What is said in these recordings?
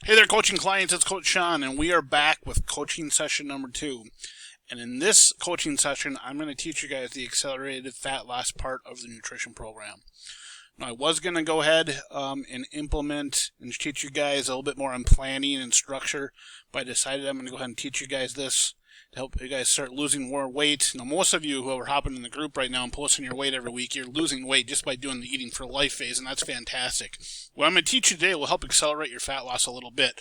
Hey there, coaching clients, it's Coach Sean, and we are back with coaching session number 2. And in this coaching session, I'm going to teach you guys the accelerated fat loss part of the nutrition program. Now, I was going to go ahead and implement and teach you guys a little bit more on planning and structure, but I decided I'm going to go ahead and teach you guys this to help you guys start losing more weight. Now, most of you who are hopping in the group right now and posting your weight every week, you're losing weight just by doing the Eating for Life phase, and that's fantastic. What I'm going to teach you today will help accelerate your fat loss a little bit,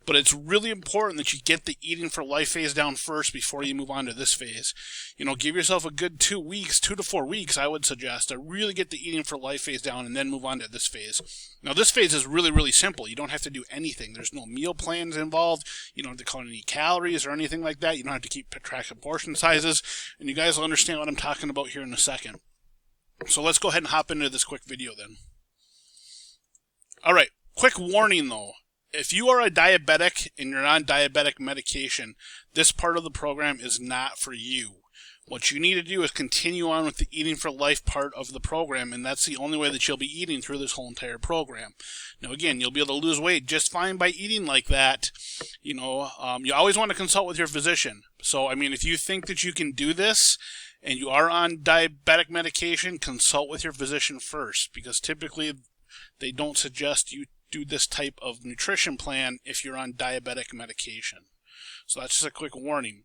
but it's really important that you get the Eating for Life phase down first before you move on to this phase. You know, give yourself a good 2 weeks, 2 to 4 weeks, I would suggest, to really get the Eating for Life phase down and then move on to this phase. Now, this phase is really, really simple. You don't have to do anything. There's no meal plans involved. You don't have to count any calories or anything like that. You don't have to keep track of portion sizes, and you guys will understand what I'm talking about here in a second. So let's go ahead and hop into this quick video then. All right, quick warning though. If you are a diabetic and you're on diabetic medication, this part of the program is not for you. What you need to do is continue on with the Eating for Life part of the program, and that's the only way that you'll be eating through this whole entire program. Now again, you'll be able to lose weight just fine by eating like that. You know, you always want to consult with your physician. So, I mean, if you think that you can do this and you are on diabetic medication, consult with your physician first, because typically they don't suggest you do this type of nutrition plan if you're on diabetic medication. So that's just a quick warning.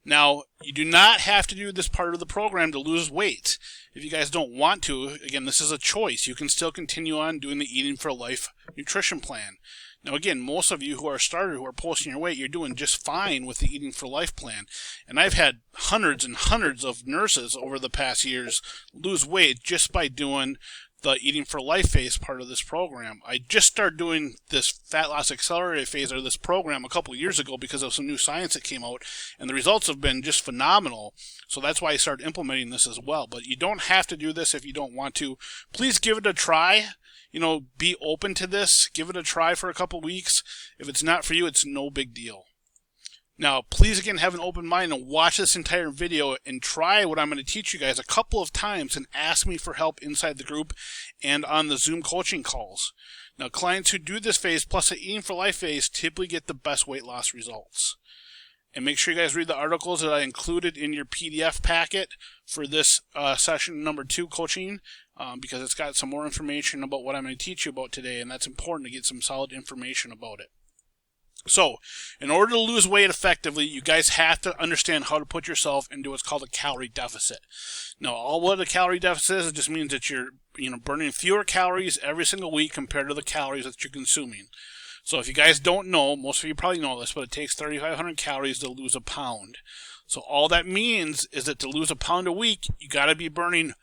Now, you do not have to do this part of the program to lose weight. If you guys don't want to, again, this is a choice. You can still continue on doing the Eating for Life nutrition plan. Now, again, most of you who are started, who are posting your weight, you're doing just fine with the Eating for Life plan. And I've had hundreds and hundreds of nurses over the past years lose weight just by doing the Eating for Life phase part of this program. I just started doing this Fat Loss Accelerator phase of this program a couple of years ago because of some new science that came out, and the results have been just phenomenal. So that's why I started implementing this as well. But you don't have to do this if you don't want to. Please give it a try. You know, be open to this. Give it a try for a couple of weeks. If it's not for you, it's no big deal. Now, please again have an open mind and watch this entire video and try what I'm going to teach you guys a couple of times and ask me for help inside the group and on the Zoom coaching calls. Now, clients who do this phase plus the Eating for Life phase typically get the best weight loss results. And make sure you guys read the articles that I included in your PDF packet for this session number 2 coaching, because it's got some more information about what I'm going to teach you about today, and that's important to get some solid information about it. So, in order to lose weight effectively, you guys have to understand how to put yourself into what's called a calorie deficit. Now, all what a calorie deficit is, it just means that you're burning fewer calories every single week compared to the calories that you're consuming. So if you guys don't know, most of you probably know this, but it takes 3,500 calories to lose a pound. So all that means is that to lose a pound a week, you got to be burning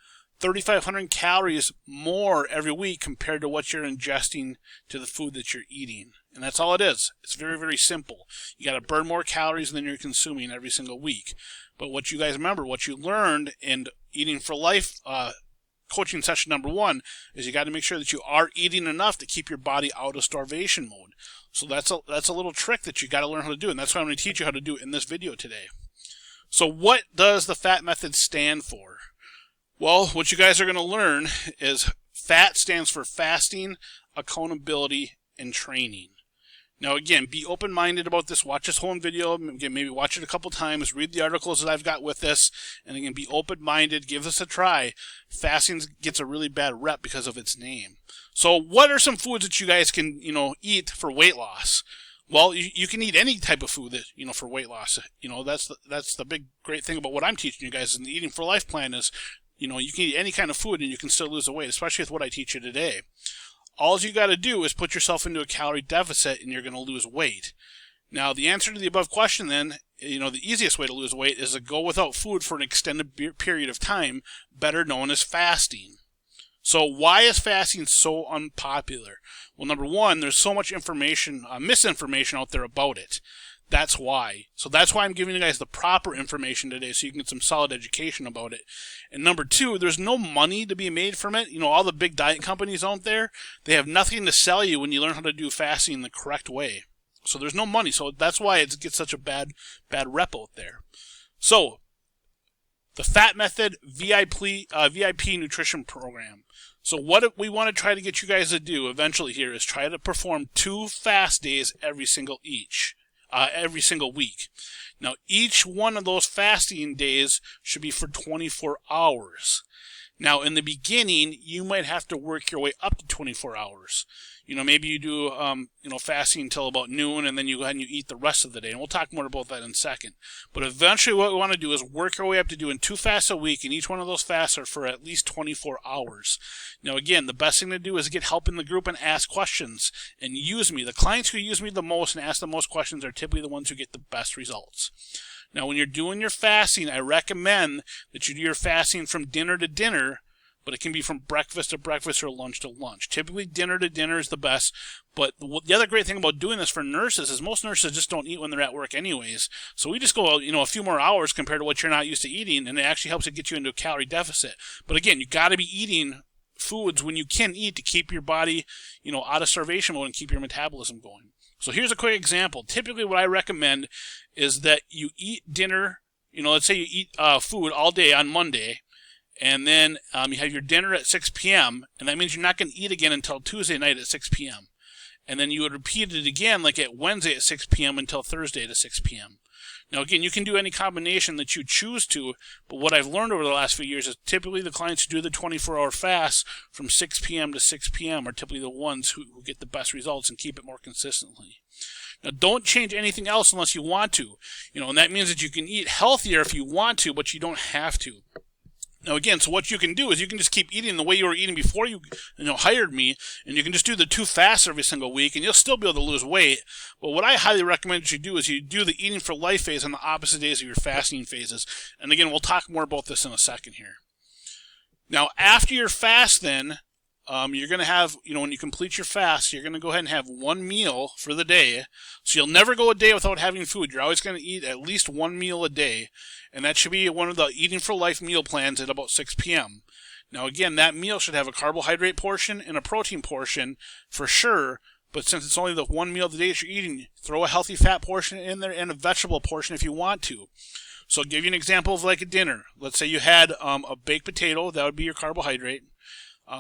3,500 calories more every week compared to what you're ingesting to the food that you're eating. And that's all it is. It's very, very simple. You got to burn more calories than you're consuming every single week. But what you guys remember, what you learned in Eating for Life coaching session number 1 is you got to make sure that you are eating enough to keep your body out of starvation mode. So that's a little trick that you got to learn how to do, and that's what I'm going to teach you how to do in this video today. So what does the FAT method stand for? Well, what you guys are going to learn is FAT stands for fasting, accountability, and training. Now again, be open-minded about this. Watch this whole video. Again, maybe watch it a couple times. Read the articles that I've got with this. And again, be open-minded. Give this a try. Fasting gets a really bad rep because of its name. So what are some foods that you guys can, eat for weight loss? Well, you can eat any type of food that, for weight loss. That's the big great thing about what I'm teaching you guys in the Eating for Life plan is, you can eat any kind of food and you can still lose the weight, especially with what I teach you today. All you got to do is put yourself into a calorie deficit and you're going to lose weight. Now, the answer to the above question then, the easiest way to lose weight is to go without food for an extended period of time, better known as fasting. So why is fasting so unpopular? Well, number one, there's so much information, misinformation out there about it. That's why. So that's why I'm giving you guys the proper information today so you can get some solid education about it. And number two, there's no money to be made from it. All the big diet companies out there, they have nothing to sell you when you learn how to do fasting the correct way. So there's no money. So that's why it gets such a bad rep out there. So the FAT Method VIP nutrition program. So what we want to try to get you guys to do eventually here is try to perform 2 fast days every single week. Now, each one of those fasting days should be for 24 hours. Now, in the beginning, you might have to work your way up to 24 hours. Maybe you do, fasting until about noon, and then you eat the rest of the day. And we'll talk more about that in a second. But eventually, what we want to do is work our way up to doing 2 fasts a week, and each one of those fasts are for at least 24 hours. Now, again, the best thing to do is get help in the group and ask questions and use me. The clients who use me the most and ask the most questions are typically the ones who get the best results. Now, when you're doing your fasting, I recommend that you do your fasting from dinner to dinner, but it can be from breakfast to breakfast or lunch to lunch. Typically, dinner to dinner is the best, but the other great thing about doing this for nurses is most nurses just don't eat when they're at work anyways. So we just go, a few more hours compared to what you're not used to eating, and it actually helps to get you into a calorie deficit. But again, you got to be eating foods when you can eat to keep your body, out of starvation mode and keep your metabolism going. So here's a quick example. Typically what I recommend is that you eat dinner, let's say you eat food all day on Monday, and then you have your dinner at 6 p.m., and that means you're not going to eat again until Tuesday night at 6 p.m. And then you would repeat it again like at Wednesday at 6 p.m. until Thursday at 6 p.m. Now, again, you can do any combination that you choose to, but what I've learned over the last few years is typically the clients who do the 24-hour fast from 6 p.m. to 6 p.m. are typically the ones who get the best results and keep it more consistently. Now, don't change anything else unless you want to. And that means that you can eat healthier if you want to, but you don't have to. Now, again, so what you can do is you can just keep eating the way you were eating before you hired me, and you can just do the 2 fasts every single week, and you'll still be able to lose weight. But what I highly recommend that you do is you do the eating for life phase on the opposite days of your fasting phases. And again, we'll talk more about this in a second here. Now, after your fast then, you're going to have, when you complete your fast, you're going to go ahead and have 1 meal for the day. So you'll never go a day without having food. You're always going to eat at least 1 meal a day. And that should be one of the Eating for Life meal plans at about 6 p.m. Now, again, that meal should have a carbohydrate portion and a protein portion for sure. But since it's only the 1 meal a day that you're eating, throw a healthy fat portion in there and a vegetable portion if you want to. So I'll give you an example of like a dinner. Let's say you had a baked potato. That would be your carbohydrate.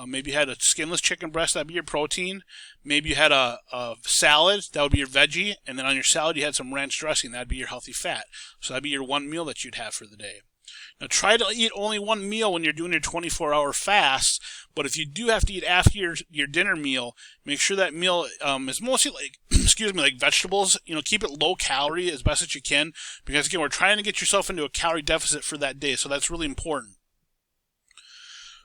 Maybe you had a skinless chicken breast, that'd be your protein. Maybe you had a salad, that would be your veggie. And then on your salad, you had some ranch dressing, that'd be your healthy fat. So that'd be your 1 meal that you'd have for the day. Now, try to eat only 1 meal when you're doing your 24-hour fast. But if you do have to eat after your dinner meal, make sure that meal is mostly like vegetables. Keep it low calorie as best as you can. Because, again, we're trying to get yourself into a calorie deficit for that day. So that's really important.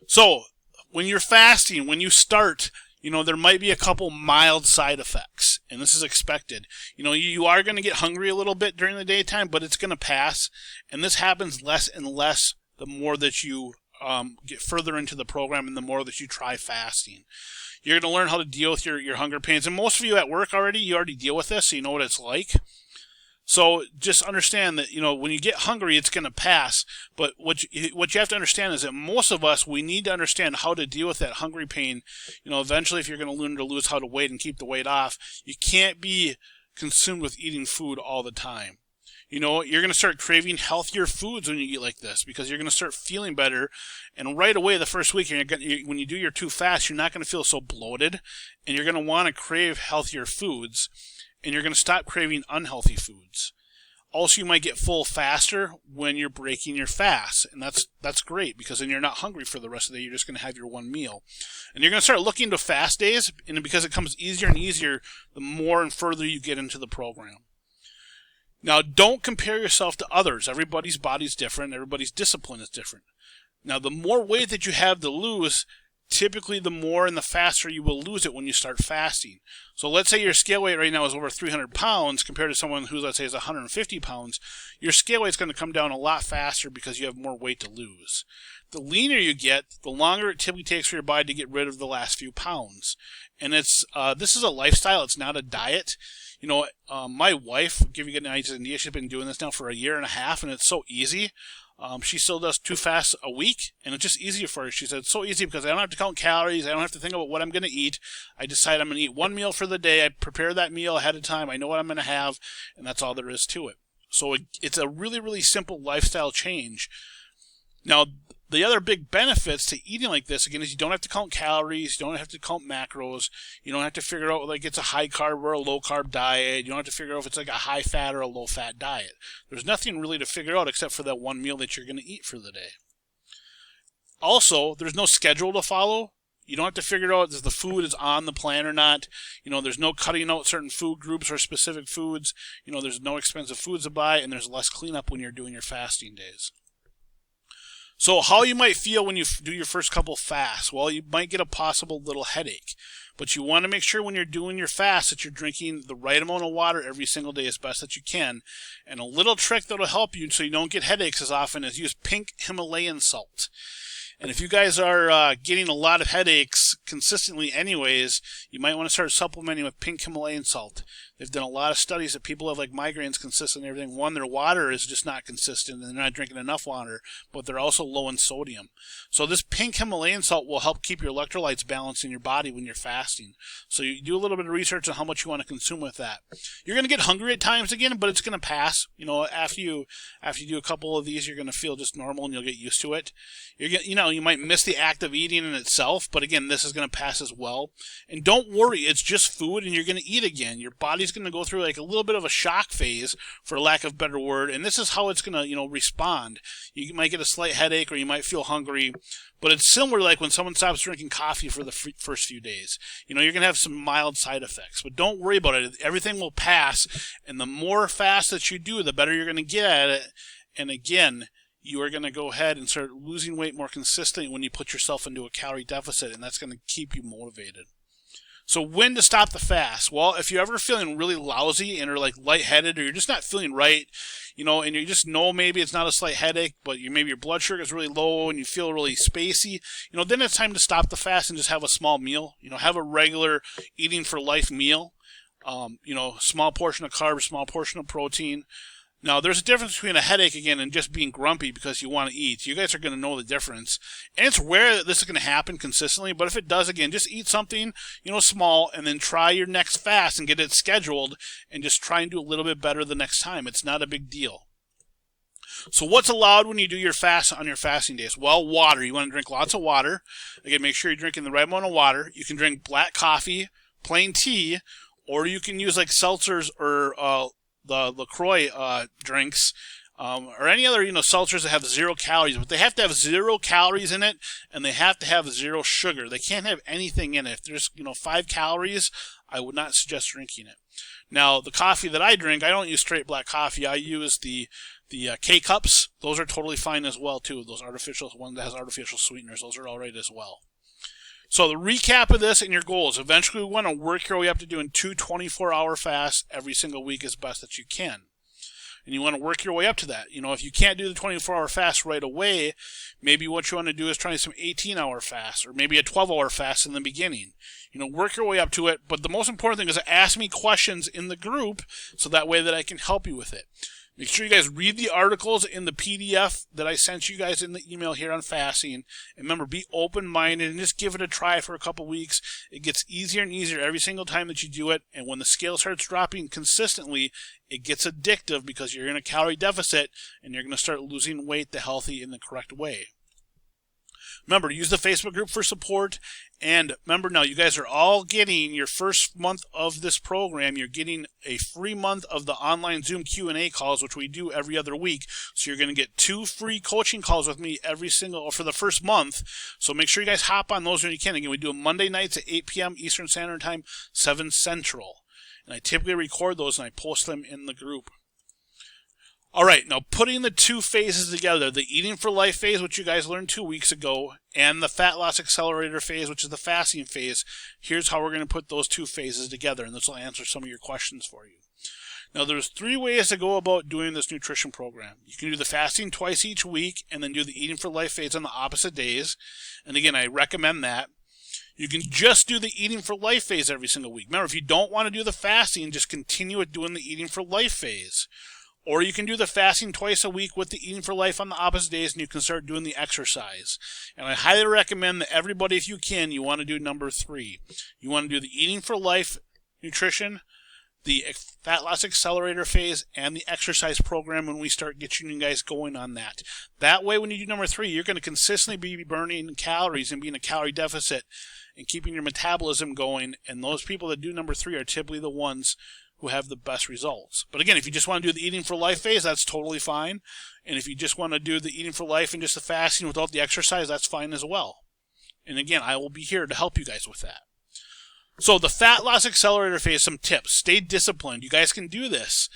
So, when you're fasting, when you start, there might be a couple mild side effects, and this is expected. You are going to get hungry a little bit during the daytime, but it's going to pass, and this happens less and less the more that you get further into the program and the more that you try fasting. You're going to learn how to deal with your hunger pains, and most of you at work you already deal with this, so you know what it's like. So just understand that, when you get hungry, it's going to pass. But what you have to understand is that most of us, we need to understand how to deal with that hungry pain. Eventually, if you're going to learn to lose how to weight and keep the weight off, you can't be consumed with eating food all the time. You're going to start craving healthier foods when you eat like this because you're going to start feeling better. And right away, the first week, when you do your 2 fasts, you're not going to feel so bloated. And you're going to want to crave healthier foods. And you're going to stop craving unhealthy foods. Also, you might get full faster when you're breaking your fast. And that's great because then you're not hungry for the rest of the day. You're just going to have your 1 meal. And you're going to start looking to fast days. And because it comes easier and easier, the more and further you get into the program. Now, don't compare yourself to others. Everybody's body's different. Everybody's discipline is different. Now, the more weight that you have to lose, typically the more and the faster you will lose it when you start fasting. So let's say your scale weight right now is over 300 pounds compared to someone who, let's say, is 150 pounds. Your scale weight is going to come down a lot faster because you have more weight to lose. The leaner you get, the longer it typically takes for your body to get rid of the last few pounds. And this is a lifestyle. It's not a diet. My wife, to give you an idea, she's been doing this now for 1.5 years, and it's so easy. She still does 2 fasts a week, and it's just easier for her. She said, it's so easy because I don't have to count calories. I don't have to think about what I'm going to eat. I decide I'm going to eat 1 meal for the day. I prepare that meal ahead of time. I know what I'm going to have, and that's all there is to it. So it's a really, really simple lifestyle change. Now, the other big benefits to eating like this, again, is you don't have to count calories, you don't have to count macros, you don't have to figure out like it's a high carb or a low carb diet, you don't have to figure out if it's like a high fat or a low fat diet. There's nothing really to figure out except for that one meal that you're going to eat for the day. Also, there's no schedule to follow. You don't have to figure out if the food is on the plan or not. There's no cutting out certain food groups or specific foods. There's no expensive foods to buy, and there's less cleanup when you're doing your fasting days. So how you might feel when you do your first couple fasts? Well, you might get a possible little headache. But you want to make sure when you're doing your fast that you're drinking the right amount of water every single day as best that you can. And a little trick that will help you so you don't get headaches as often is use pink Himalayan salt. And if you guys are getting a lot of headaches consistently anyways, you might want to start supplementing with pink Himalayan salt. They've done a lot of studies that people have like migraines consistent and everything. One, their water is just not consistent and they're not drinking enough water, but they're also low in sodium. So this pink Himalayan salt will help keep your electrolytes balanced in your body when you're fasting. So you do a little bit of research on how much you want to consume with that. You're going to get hungry at times again, but it's going to pass. After you do a couple of these, you're going to feel just normal and you'll get used to it. You might miss the act of eating in itself, but again, this is going to pass as well. And don't worry, it's just food and you're going to eat again. Your body's going to go through like a little bit of a shock phase, for lack of a better word, and this is how it's going to, respond. You might get a slight headache or you might feel hungry, but it's similar like when someone stops drinking coffee for the first few days. You're going to have some mild side effects, but don't worry about it. Everything will pass, and the more fast that you do, the better you're going to get at it. And again, you are going to go ahead and start losing weight more consistently when you put yourself into a calorie deficit, and that's going to keep you motivated. So when to stop the fast? Well, if you're ever feeling really lousy and are like lightheaded, or you're just not feeling right, and you just know maybe it's not a slight headache, but maybe your blood sugar is really low and you feel really spacey, then it's time to stop the fast and just have a small meal. Have a regular eating for life meal. Small portion of carbs, small portion of protein. Now, there's a difference between a headache, again, and just being grumpy because you want to eat. You guys are going to know the difference. And it's rare that this is going to happen consistently, but if it does, again, just eat something, small, and then try your next fast and get it scheduled, and just try and do a little bit better the next time. It's not a big deal. So what's allowed when you do your fast on your fasting days? Well, water. You want to drink lots of water. Again, make sure you're drinking the right amount of water. You can drink black coffee, plain tea, or you can use like seltzers or the LaCroix drinks, or any other seltzers that have 0 calories, but they have to have 0 calories in it, and they have to have 0 sugar. They can't have anything in it. If there's 5 calories, I would not suggest drinking it. Now, the coffee that I drink, I don't use straight black coffee. I use the K-Cups. Those are totally fine as well too. Those artificial one that has artificial sweeteners, those are all right as well. So the recap of this and your goals, eventually we want to work your way up to doing 2 24-hour fasts every single week as best that you can. And you want to work your way up to that. If you can't do the 24-hour fast right away, maybe what you want to do is try some 18-hour fasts, or maybe a 12-hour fast in the beginning. Work your way up to it. But the most important thing is to ask me questions in the group so that way that I can help you with it. Make sure you guys read the articles in the PDF that I sent you guys in the email here on fasting. And remember, be open-minded and just give it a try for a couple weeks. It gets easier and easier every single time that you do it. And when the scale starts dropping consistently, it gets addictive because you're in a calorie deficit and you're going to start losing weight the healthy in the correct way. Remember, use the Facebook group for support. And remember now, you guys are all getting your first month of this program. You're getting a free month of the online Zoom Q&A calls, which we do every other week. So you're going to get 2 free coaching calls with me for the first month. So make sure you guys hop on those when you can. Again, we do them Monday nights at 8 p.m. Eastern Standard Time, 7 Central. And I typically record those and I post them in the group. All right, now putting the 2 phases together, the Eating for Life phase, which you guys learned 2 weeks ago, and the Fat Loss Accelerator phase, which is the fasting phase, here's how we're going to put those 2 phases together, and this will answer some of your questions for you. Now, there's 3 ways to go about doing this nutrition program. You can do the fasting twice each week, and then do the Eating for Life phase on the opposite days, and again, I recommend that. You can just do the Eating for Life phase every single week. Remember, if you don't want to do the fasting, just continue with doing the Eating for Life phase. Or you can do the fasting twice a week with the Eating for Life on the opposite days, and you can start doing the exercise. And I highly recommend that everybody, if you can, you want to do number 3. You want to do the Eating for Life nutrition, the Fat Loss Accelerator phase and the exercise program when we start getting you guys going on that. That way, when you do number 3, you're going to consistently be burning calories and be in a calorie deficit and keeping your metabolism going. And those people that do number 3 are typically the ones who have the best results. But again, if you just want to do the eating for life phase, that's totally fine. And if you just want to do the eating for life and just the fasting without the exercise, that's fine as well. And again, I will be here to help you guys with that. So the Fat Loss Accelerator phase, some tips. Stay disciplined. You guys can do this.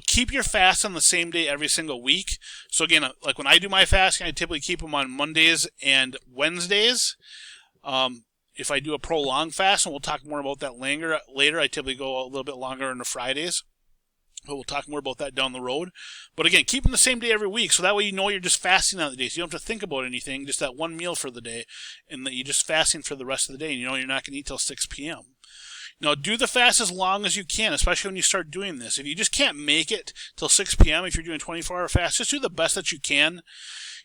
Keep your fast on the same day every single week. So again, like when I do my fasting, I typically keep them on Mondays and Wednesdays. If I do a prolonged fast, and we'll talk more about that later, I typically go a little bit longer on the Fridays. But we'll talk more about that down the road. But again, keep them the same day every week, so that way you're just fasting on the day. So you don't have to think about anything, just that one meal for the day, and that you're just fasting for the rest of the day. And you're not going to eat till 6 p.m. Now, do the fast as long as you can, especially when you start doing this. If you just can't make it till 6 p.m., if you're doing a 24-hour fast, just do the best that you can.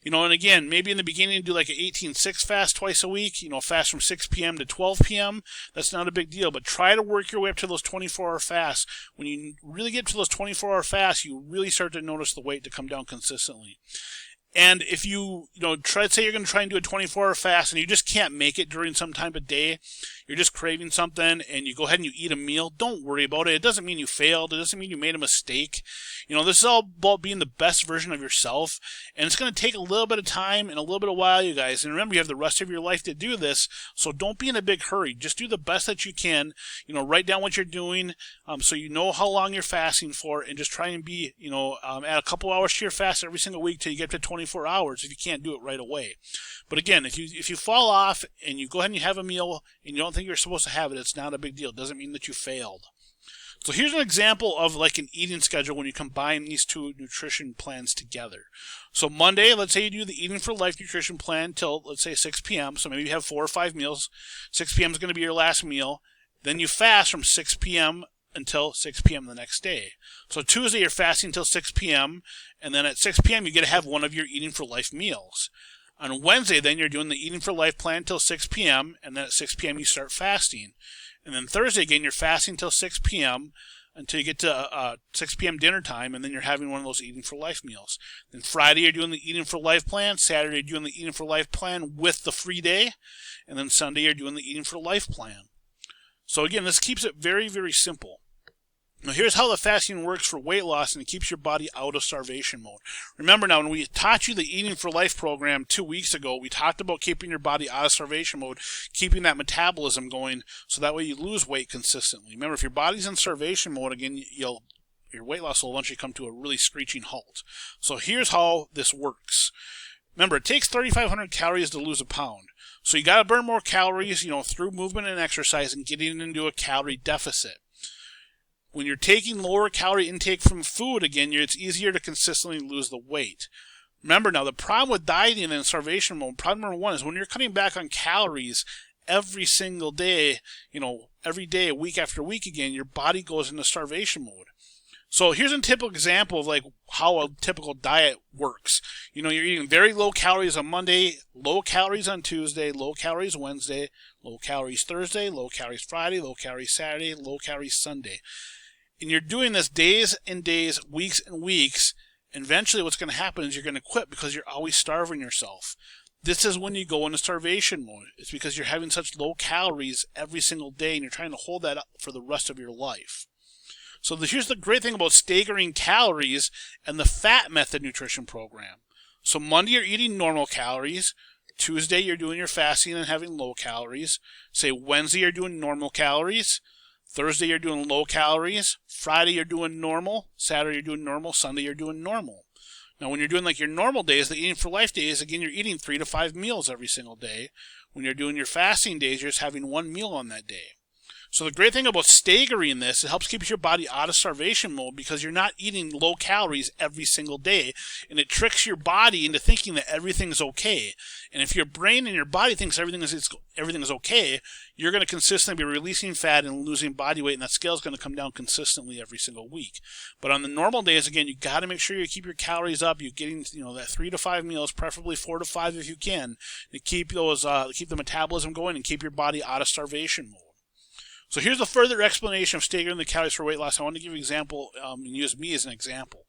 And again, maybe in the beginning do like an 18-6 fast twice a week, fast from 6 p.m. to 12 p.m. That's not a big deal, but try to work your way up to those 24-hour fasts. When you really get to those 24-hour fasts, you really start to notice the weight to come down consistently. And if you, say you're going to try and do a 24-hour fast and you just can't make it during some time of day, you're just craving something and you go ahead and you eat a meal, don't worry about it. It doesn't mean you failed. It doesn't mean you made a mistake. This is all about being the best version of yourself. And it's going to take a little bit of time and a little bit of while, you guys. And remember, you have the rest of your life to do this. So don't be in a big hurry. Just do the best that you can. Write down what you're doing so you know how long you're fasting for, and just try and be, add a couple hours to your fast every single week till you get to 24 hours if you can't do it right away. But again, if you fall off and you go ahead and you have a meal and you don't think you're supposed to have it, it's not a big deal. It doesn't mean that you failed. So here's an example of like an eating schedule when you combine these two nutrition plans together. So Monday, let's say you do the Eating for Life nutrition plan till, let's say, 6 p.m. So maybe you have 4 or 5 meals. 6 p.m. is going to be your last meal. Then you fast from 6 p.m. until 6 p.m. the next day. So Tuesday, you're fasting until 6 p.m. And then at 6 p.m., you get to have one of your Eating for Life meals. On Wednesday, then you're doing the Eating for Life plan till 6 p.m. And then at 6 p.m., you start fasting. And then Thursday, again, you're fasting till 6 p.m. until you get to 6 p.m. dinner time, and then you're having one of those Eating for Life meals. Then Friday, you're doing the Eating for Life plan. Saturday, you're doing the Eating for Life plan with the free day. And then Sunday, you're doing the Eating for Life plan. So again, this keeps it very, very simple. Now here's how the fasting works for weight loss, and it keeps your body out of starvation mode. Remember now, when we taught you the Eating for Life program 2 weeks ago, we talked about keeping your body out of starvation mode, keeping that metabolism going, so that way you lose weight consistently. Remember, if your body's in starvation mode, again, your weight loss will eventually come to a really screeching halt. So here's how this works. Remember, it takes 3,500 calories to lose a pound. So you got to burn more calories, through movement and exercise and getting into a calorie deficit. When you're taking lower calorie intake from food, again, it's easier to consistently lose the weight. Remember now, the problem with dieting and starvation mode, problem number 1 is when you're cutting back on calories every single day, every day, week after week again, your body goes into starvation mode. So here's a typical example of like how a typical diet works. You're eating very low calories on Monday, low calories on Tuesday, low calories Wednesday, low calories Thursday, low calories Friday, low calories Saturday, low calories Sunday. And you're doing this days and days, weeks and weeks, and eventually what's going to happen is you're going to quit because you're always starving yourself. This is when you go into starvation mode. It's because you're having such low calories every single day and you're trying to hold that up for the rest of your life. So here's the great thing about staggering calories and the FAT method nutrition program. So Monday you're eating normal calories. Tuesday you're doing your fasting and having low calories. Say Wednesday you're doing normal calories. Thursday, you're doing low calories. Friday, you're doing normal. Saturday, you're doing normal. Sunday, you're doing normal. Now, when you're doing like your normal days, the Eating for Life days, again, you're eating 3 to 5 meals every single day. When you're doing your fasting days, you're just having 1 meal on that day. So the great thing about staggering this, it helps keep your body out of starvation mode because you're not eating low calories every single day, and it tricks your body into thinking that everything's okay. And if your brain and your body thinks everything is okay, you're going to consistently be releasing fat and losing body weight, and that scale is going to come down consistently every single week. But on the normal days, again, you got to make sure you keep your calories up. You're getting that 3 to 5 meals, preferably 4 to 5 if you can, to keep the metabolism going and keep your body out of starvation mode. So here's a further explanation of staggering the calories for weight loss. I want to give you an example and use me as an example.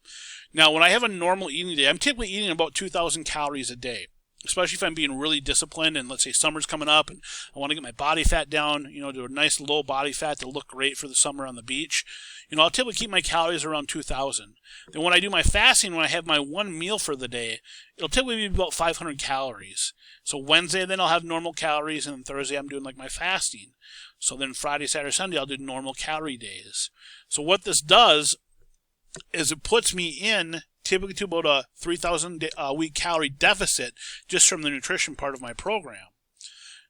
Now, when I have a normal eating day, I'm typically eating about 2,000 calories a day, especially if I'm being really disciplined and let's say summer's coming up and I want to get my body fat down, to a nice low body fat to look great for the summer on the beach. I'll typically keep my calories around 2,000. Then when I do my fasting, when I have my one meal for the day, it'll typically be about 500 calories. So Wednesday, then I'll have normal calories, and Thursday I'm doing like my fasting. So then Friday, Saturday, Sunday, I'll do normal calorie days. So what this does is it puts me in typically to about a 3,000 a week calorie deficit just from the nutrition part of my program.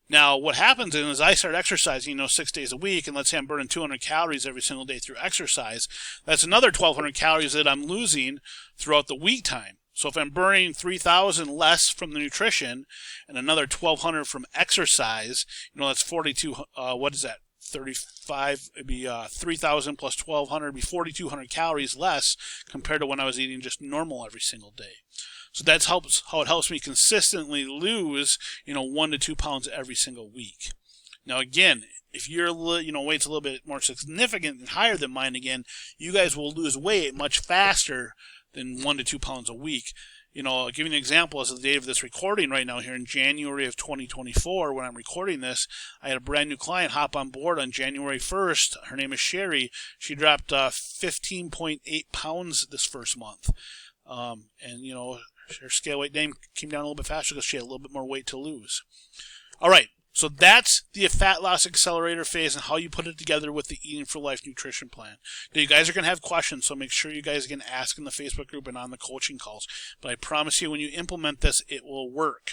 Now, what happens is I start exercising, 6 days a week, and let's say I'm burning 200 calories every single day through exercise. That's another 1,200 calories that I'm losing throughout the week time. So if I'm burning 3,000 less from the nutrition and another 1,200 from exercise, that's 42. What is that? 35. It'd be 3,000 plus 1,200. It'd be 4,200 calories less compared to when I was eating just normal every single day. So that's how it helps me consistently lose, 1 to 2 pounds every single week. Now again, if your weight's a little bit more significant and higher than mine, again, you guys will lose weight much faster than 1 to 2 pounds a week. I'll give you an example as of the date of this recording right now here in January of 2024. When I'm recording this, I had a brand new client hop on board on January 1st. Her name is Sherry. She dropped 15.8 pounds this first month. Her scale weight came down a little bit faster because she had a little bit more weight to lose. All right. So that's the Fat Loss Accelerator phase and how you put it together with the Eating for Life nutrition plan. Now, you guys are going to have questions, so make sure you guys can ask in the Facebook group and on the coaching calls. But I promise you, when you implement this, it will work.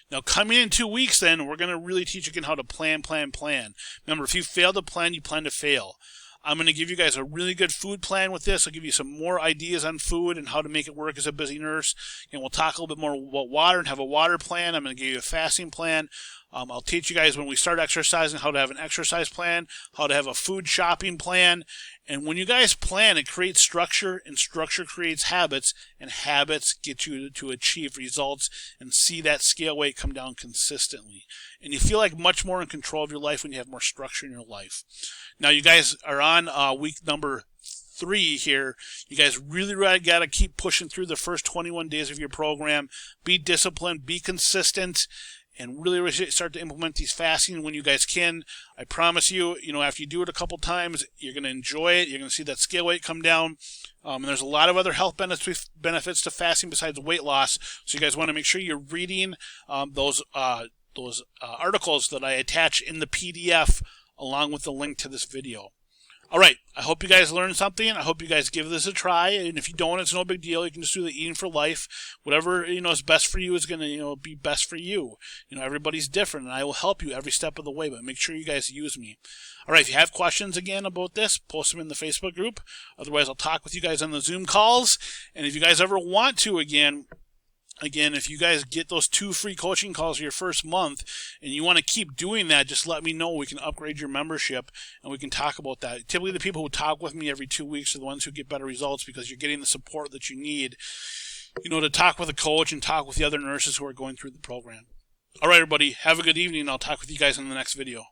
Now, coming in 2 weeks, then, we're going to really teach you again how to plan. Remember, if you fail to plan, you plan to fail. I'm going to give you guys a really good food plan with this. I'll give you some more ideas on food and how to make it work as a busy nurse. And we'll talk a little bit more about water and have a water plan. I'm going to give you a fasting plan. I'll teach you guys when we start exercising how to have an exercise plan, how to have a food shopping plan. And when you guys plan, it creates structure, and structure creates habits, and habits get you to achieve results and see that scale weight come down consistently. And you feel like much more in control of your life when you have more structure in your life. Now, you guys are on week number 3 here. You guys really got to keep pushing through the first 21 days of your program. Be disciplined, be consistent, and really start to implement these fasting when you guys can. I promise you, after you do it a couple times, you're going to enjoy it. You're going to see that scale weight come down. And there's a lot of other health benefits to fasting besides weight loss. So you guys want to make sure you're reading those articles that I attach in the PDF along with the link to this video. All right, I hope you guys learned something. I hope you guys give this a try. And if you don't, it's no big deal. You can just do the Eating for Life. Whatever, is best for you is going to, be best for you. Everybody's different, and I will help you every step of the way, but make sure you guys use me. All right, if you have questions again about this, post them in the Facebook group. Otherwise, I'll talk with you guys on the Zoom calls. And if you guys ever want to, again, if you guys get those 2 free coaching calls your first month and you want to keep doing that, just let me know. We can upgrade your membership and we can talk about that. Typically, the people who talk with me every 2 weeks are the ones who get better results because you're getting the support that you need, to talk with a coach and talk with the other nurses who are going through the program. All right, everybody, have a good evening. I'll talk with you guys in the next video.